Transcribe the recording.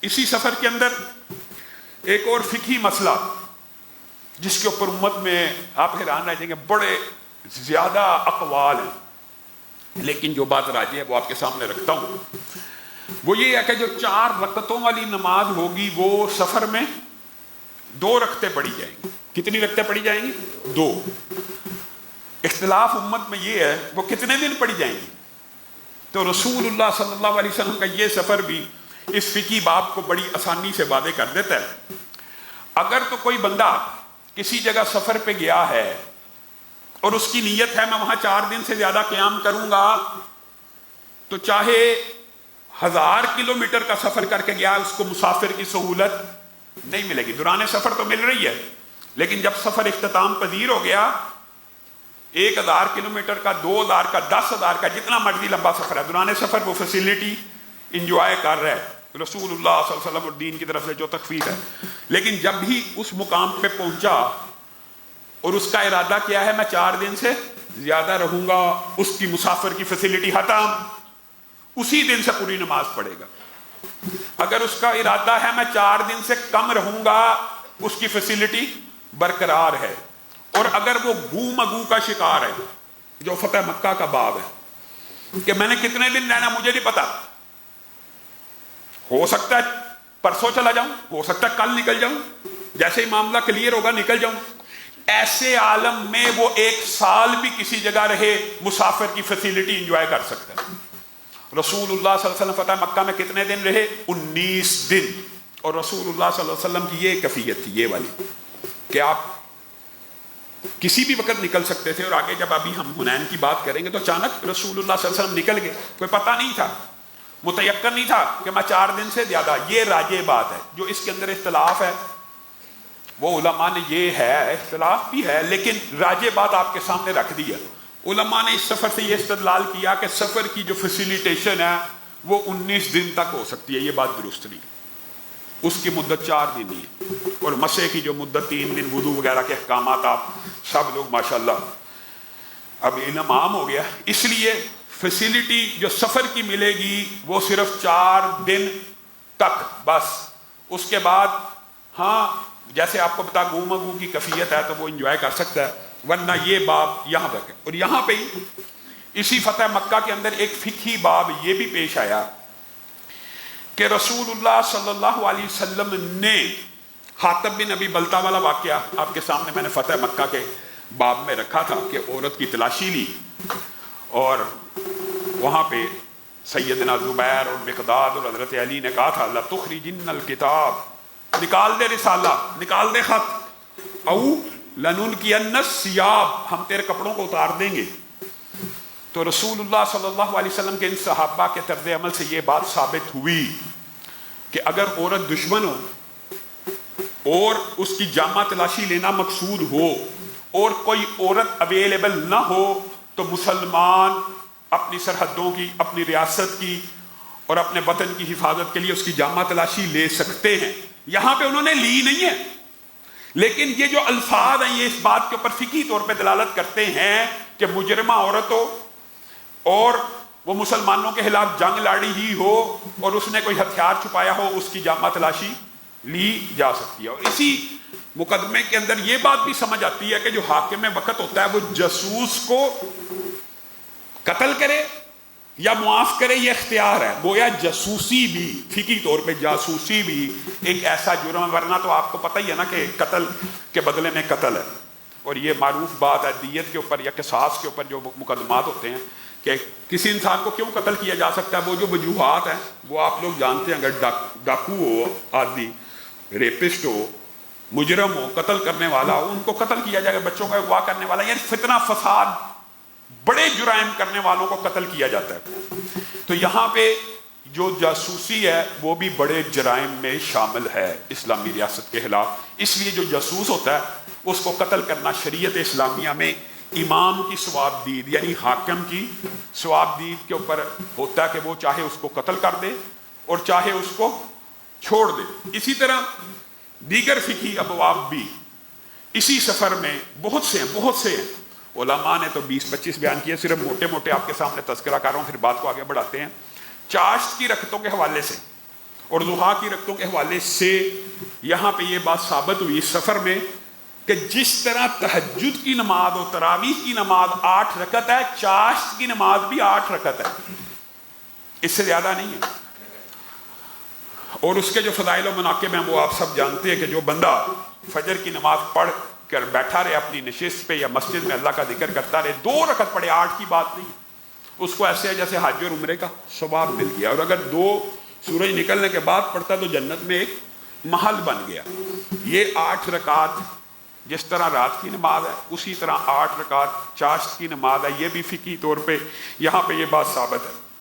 اسی سفر کے اندر ایک اور فقہی مسئلہ جس کے اوپر امت میں آپ حیران رہ جائیں گے، بڑے زیادہ اقوال ہیں، لیکن جو بات راجح ہے وہ آپ کے سامنے رکھتا ہوں۔ وہ یہ ہے کہ جو 4 رکعتوں والی نماز ہوگی وہ سفر میں 2 رکعتیں پڑھی جائیں گی۔ کتنی رکعتیں پڑھی جائیں گی؟ 2۔ اختلاف امت میں یہ ہے وہ کتنے دن پڑھی جائیں گی؟ تو رسول اللہ صلی اللہ علیہ وسلم کا یہ سفر بھی اس فقہی باب کو بڑی آسانی سے واضح کر دیتا ہے۔ اگر تو کوئی بندہ کسی جگہ سفر پہ گیا ہے اور اس کی نیت ہے میں وہاں 4 دن سے زیادہ قیام کروں گا، تو چاہے 1000 کلومیٹر کا سفر کر کے گیا، اس کو مسافر کی سہولت نہیں ملے گی۔ دوران سفر تو مل رہی ہے، لیکن جب سفر اختتام پذیر ہو گیا، 1000 کلومیٹر کا، 2000 کا، 10,000 کا، جتنا مرضی لمبا سفر ہے، دوران سفر وہ فیسیلٹی انجوائے کر رہا ہے، رسول اللہ صلی اللہ علیہ وسلم اور دین کی طرف سے جو تخفیف ہے۔ لیکن جب بھی اس مقام پہ پہنچا اور اس کا ارادہ کیا ہے میں 4 دن سے زیادہ رہوں گا، اس کی مسافر کی فیسیلٹی ختم، اسی دن سے پوری نماز پڑھے گا۔ اگر اس کا ارادہ ہے میں 4 دن سے کم رہوں گا، اس کی فیسیلٹی برقرار ہے۔ اور اگر وہ گو مگو کا شکار ہے، جو فتح مکہ کا باب ہے کہ میں نے کتنے دن رہنا مجھے نہیں پتا، ہو سکتا ہے پرسوں چلا جاؤں، ہو سکتا ہے کل نکل جاؤں، جیسے ہی معاملہ کلیئر ہوگا نکل جاؤں، ایسے عالم میں وہ 1 سال بھی کسی جگہ رہے مسافر کی فیسیلٹی انجوائے کر سکتا ہے۔ رسول اللہ صلی اللہ علیہ وسلم فتح مکہ میں کتنے دن رہے؟ 19 دن۔ اور رسول اللہ صلی اللہ علیہ وسلم کی یہ کیفیت تھی، یہ والی کہ آپ کسی بھی وقت نکل سکتے تھے۔ اور آگے جب ابھی ہم حنین کی بات کریں گے تو اچانک رسول اللہ صلی اللہ علیہ وسلم نکل گئے، کوئی پتہ نہیں تھا، متیقن نہیں تھا کہ میں 4 دن سے زیادہ۔ یہ راجع بات ہے۔ جو اس کے اندر اختلاف ہے وہ علماء نے، یہ ہے اختلاف بھی ہے لیکن راجع بات آپ کے سامنے رکھ دی ہے۔ علماء نے اس سفر سے یہ استدلال کیا کہ سفر کی جو فیسیلیٹیشن ہے وہ 19 دن تک ہو سکتی ہے۔ یہ بات درست نہیں، اس کی مدت 4 دن ہی ہے، اور مسح کی جو مدت 3 دن، وضو وغیرہ کے احکامات آپ سب لوگ ماشاءاللہ اب علم عام ہو گیا، اس لیے فیسیلٹی جو سفر کی ملے گی وہ صرف 4 دن تک بس۔ اس کے بعد ہاں جیسے آپ کو بتا گو مگو کی کیفیت ہے تو وہ انجوائے کر سکتا ہے، ورنہ یہ باب یہاں تک ہے۔ اور یہاں پہ ہی اسی فتح مکہ کے اندر ایک فقہی باب یہ بھی پیش آیا کہ رسول اللہ صلی اللہ علیہ وسلم نے حاتب بن ابی بلتہ والا واقعہ آپ کے سامنے میں نے فتح مکہ کے باب میں رکھا تھا کہ عورت کی تلاشی لی اور وہاں پہ سیدنا زبیر اور مقداد اور حضرت علی نے کہا تھا لَتُخْرِجِنَّ الْكِتَابَ، نکال دے رسالہ، نکال دے خط، او لَنُلْقِيَنَّ الثِّيَابَ، ہم تیرے کپڑوں کو اتار دیں گے۔ تو رسول اللہ صلی اللہ علیہ وسلم کے ان صحابہ کے طرز عمل سے یہ بات ثابت ہوئی کہ اگر عورت دشمن ہو اور اس کی جامہ تلاشی لینا مقصود ہو اور کوئی عورت اویلیبل نہ ہو تو مسلمان اپنی سرحدوں کی، اپنی ریاست کی اور اپنے وطن کی حفاظت کے لیے اس کی جامہ تلاشی لے سکتے ہیں۔ یہاں پہ انہوں نے لی نہیں ہے، لیکن یہ جو الفاظ ہیں یہ اس بات کے اوپر فقہی طور پہ دلالت کرتے ہیں کہ مجرمہ عورت ہو اور وہ مسلمانوں کے خلاف جنگ لڑی ہی ہو اور اس نے کوئی ہتھیار چھپایا ہو، اس کی جامہ تلاشی لی جا سکتی ہے۔ اور اسی مقدمے کے اندر یہ بات بھی سمجھ آتی ہے کہ جو حاکم وقت ہوتا ہے وہ جاسوس کو قتل کرے یا معاف کرے، یہ اختیار ہے۔ گویا جاسوسی بھی فقہی طور پہ جاسوسی بھی ایک ایسا جرم ہے، ورنہ تو آپ کو پتہ ہی ہے نا کہ قتل کے بدلے میں قتل ہے۔ اور یہ معروف بات ہے دیت کے اوپر یا قصاص کے اوپر جو مقدمات ہوتے ہیں کہ کسی انسان کو کیوں قتل کیا جا سکتا ہے، وہ جو وجوہات ہیں وہ آپ لوگ جانتے ہیں۔ اگر ڈاکو ہو، آدمی ریپسٹ ہو، مجرم ہو، قتل کرنے والا ہو، ان کو قتل کیا جائے گا، بچوں کا اغوا کرنے والا، یعنی فتنہ فساد، بڑے جرائم کرنے والوں کو قتل کیا جاتا ہے۔ تو یہاں پہ جو جاسوسی ہے وہ بھی بڑے جرائم میں شامل ہے اسلامی ریاست کے خلاف۔ اس لیے جو جاسوس ہوتا ہے اس کو قتل کرنا شریعت اسلامیہ میں امام کی ثوابدید یعنی حاکم کی ثوابدید کے اوپر ہوتا ہے کہ وہ چاہے اس کو قتل کر دے اور چاہے اس کو چھوڑ دے۔ اسی طرح دیگر فقہی ابواب بھی اسی سفر میں بہت سے ہیں۔ علماء نے تو 20-25 بیان کیے، صرف موٹے موٹے آپ کے سامنے تذکرہ کر رہا ہوں، پھر بات کو آگے بڑھاتے ہیں۔ چاشت کی رکعتوں کے حوالے سے اور ضحیٰ کی رکعتوں کے حوالے سے یہاں پہ یہ بات ثابت ہوئی سفر میں کہ جس طرح تہجد کی نماز اور تراویح کی نماز 8 رکعت ہے، چاشت کی نماز بھی 8 رکعت ہے، اس سے زیادہ نہیں ہے۔ اور اس کے جو فضائل و مناقب ہیں وہ آپ سب جانتے ہیں کہ جو بندہ فجر کی نماز پڑھ کر بیٹھا رہے اپنی نشست پہ یا مسجد میں اللہ کا ذکر کرتا رہے، 2 رکعت پڑھے، 8 کی بات نہیں، اس کو ایسے ہے جیسے حج اور عمرے کا ثواب مل گیا۔ اور اگر 2 سورج نکلنے کے بعد پڑھتا تو جنت میں ایک محل بن گیا۔ یہ 8 رکعت جس طرح رات کی نماز ہے اسی طرح 8 رکعت چاشت کی نماز ہے، یہ بھی فقہی طور پہ یہاں پہ یہ بات ثابت ہے۔